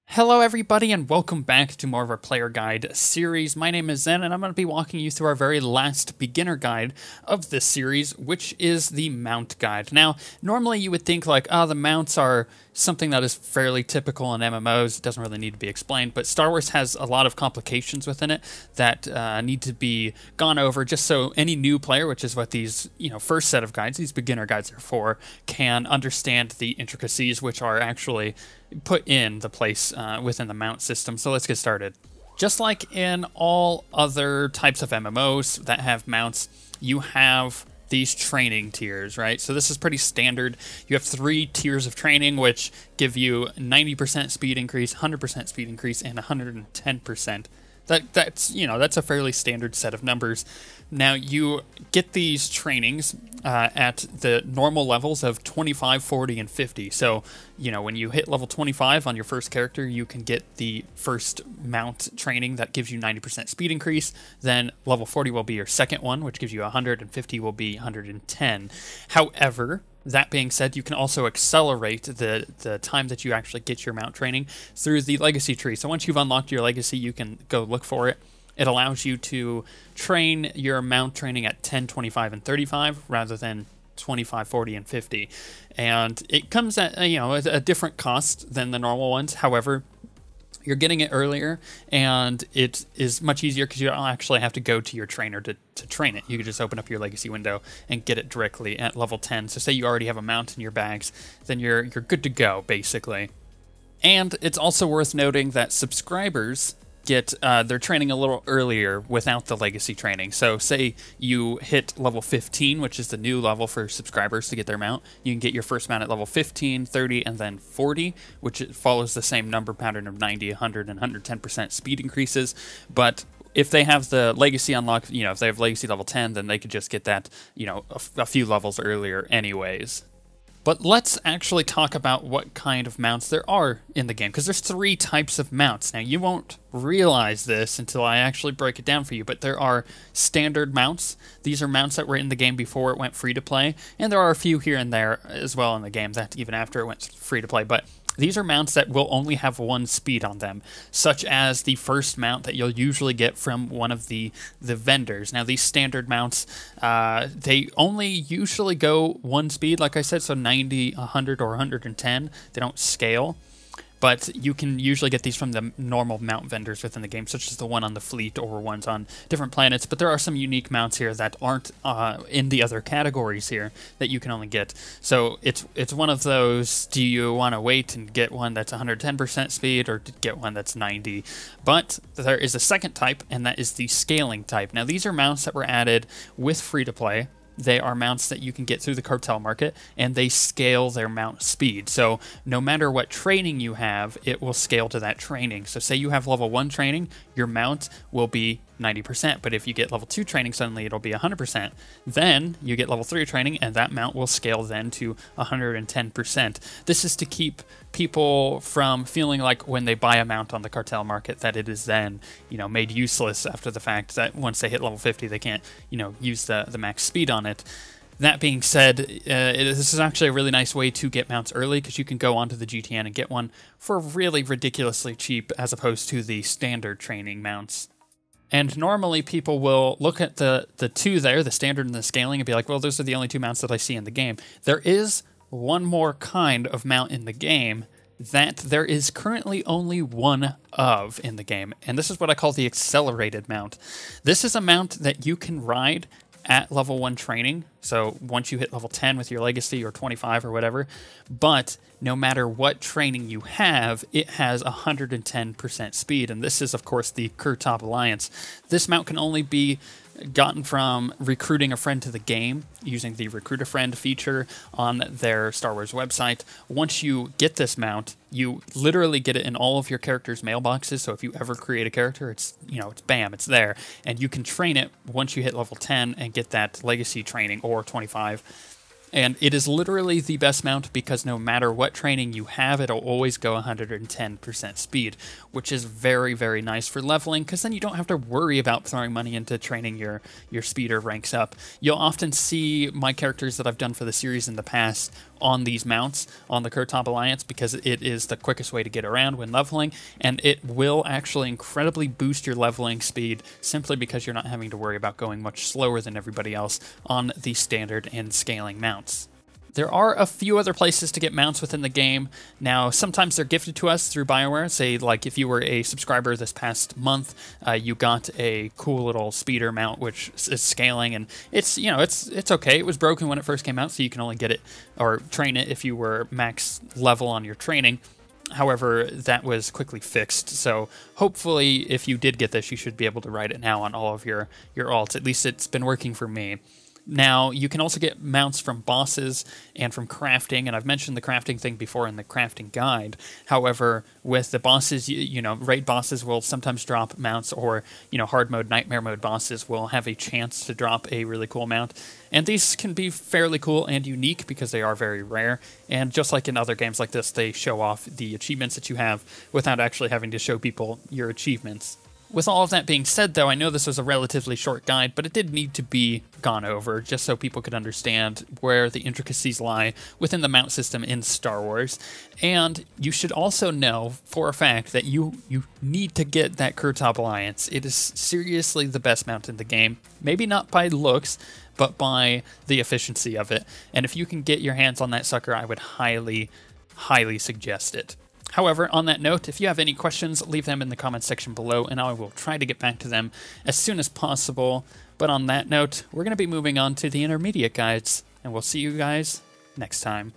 Hello everybody and welcome back to more of our player guide series. My name is Zen and I'm going to be walking you through our very last beginner guide of this series, which is the mount guide. Now, normally you would think like, the mounts are something that is fairly typical in MMOs. It doesn't really need to be explained, but Star Wars has a lot of complications within it that need to be gone over just so any new player, which is what these first set of guides, these beginner guides are for, can understand the intricacies which are actually put in the place within the mount system. So let's get started. Just like in all other types of MMOs that have mounts, you have these training tiers, right? So this is pretty standard. You have 3 tiers of training, which give you 90% speed increase, 100% speed increase, and 110%. That's a fairly standard set of numbers. Now you get these trainings at the normal levels of 25, 40, and 50. So, when you hit level 25 on your first character, you can get the first mount training that gives you 90% speed increase. Then level 40 will be your second one, which gives you 100, and 50 will be 110. However, that being said, you can also accelerate the time that you actually get your mount training through the legacy tree. So once you've unlocked your legacy, you can go look for it. It allows you to train your mount training at 10, 25, and 35 rather than 25, 40, and 50. And it comes at a different cost than the normal ones. However, you're getting it earlier, and it is much easier because you don't actually have to go to your trainer to train it. You can just open up your legacy window and get it directly at level 10. So say you already have a mount in your bags, then you're good to go, basically. And it's also worth noting that subscribers get their training a little earlier without the legacy training. So say you hit level 15, which is the new level for subscribers to get their mount. You can get your first mount at level 15, 30, and then 40, which it follows the same number pattern of 90, 100, and 110% speed increases. But if they have the legacy unlocked, if they have legacy level 10, then they could just get that, a few levels earlier anyways. But let's actually talk about what kind of mounts there are in the game, because there's 3 types of mounts. Now, you won't realize this until I actually break it down for you, but there are standard mounts. These are mounts that were in the game before it went free to play, and there are a few here and there as well in the game that even after it went free to play, but these are mounts that will only have 1 speed on them, such as the first mount that you'll usually get from one of the vendors. Now, these standard mounts, they only usually go 1 speed, like I said, so 90, 100, or 110. They don't scale. But you can usually get these from the normal mount vendors within the game, such as the one on the fleet or ones on different planets. But there are some unique mounts here that aren't in the other categories here that you can only get. So it's one of those, do you want to wait and get one that's 110% speed or get one that's 90? But there is a second type, and that is the scaling type. Now, these are mounts that were added with free-to-play. They are mounts that you can get through the cartel market, and they scale their mount speed. So no matter what training you have, it will scale to that training. So say you have level 1 training, your mount will be 90%, but if you get level 2 training, suddenly it'll be 100%. Then you get level 3 training, and that mount will scale then to 110%. This is to keep people from feeling like when they buy a mount on the cartel market that it is then, made useless after the fact, that once they hit level 50, they can't, use the max speed on it. That being said, this is actually a really nice way to get mounts early, because you can go onto the GTN and get one for really ridiculously cheap as opposed to the standard training mounts. And normally people will look at the 2 there, the standard and the scaling, and be like, well, those are the only 2 mounts that I see in the game. There is one more kind of mount in the game that there is currently only 1 of in the game, and this is what I call the accelerated mount. This is a mount that you can ride at level 1 training, so once you hit level 10 with your legacy or 25 or whatever, but no matter what training you have, it has 110% speed, and this is, of course, the Kurtop Alliance. This mount can only be gotten from recruiting a friend to the game using the Recruit a Friend feature on their Star Wars website. Once you get this mount, you literally get it in all of your characters' mailboxes, so if you ever create a character, it's bam, it's there, and you can train it once you hit level 10 and get that legacy training, or 25. And it is literally the best mount because no matter what training you have, it'll always go 110% speed, which is very, very nice for leveling because then you don't have to worry about throwing money into training your speeder ranks up. You'll often see my characters that I've done for the series in the past on these mounts on the Kurtop Alliance because it is the quickest way to get around when leveling, and it will actually incredibly boost your leveling speed simply because you're not having to worry about going much slower than everybody else on the standard and scaling mounts. There are a few other places to get mounts within the game. Now, sometimes they're gifted to us through BioWare. Say, like, if you were a subscriber this past month, you got a cool little speeder mount, which is scaling, and it's, you know, it's okay. It was broken when it first came out, so you can only get it or train it if you were max level on your training. However, that was quickly fixed, so hopefully if you did get this, you should be able to ride it now on all of your alts. At least it's been working for me. Now, you can also get mounts from bosses and from crafting, and I've mentioned the crafting thing before in the crafting guide. However, with the bosses, you know, raid bosses will sometimes drop mounts, or, you know, hard mode, nightmare mode bosses will have a chance to drop a really cool mount. And these can be fairly cool and unique because they are very rare, and just like in other games like this, they show off the achievements that you have without actually having to show people your achievements. With all of that being said, though, I know this was a relatively short guide, but it did need to be gone over just so people could understand where the intricacies lie within the mount system in Star Wars. And you should also know for a fact that you need to get that Kurtop Alliance. It is seriously the best mount in the game. Maybe not by looks, but by the efficiency of it. And if you can get your hands on that sucker, I would highly, highly suggest it. However, on that note, if you have any questions, leave them in the comments section below, and I will try to get back to them as soon as possible. But on that note, we're going to be moving on to the intermediate guides, and we'll see you guys next time.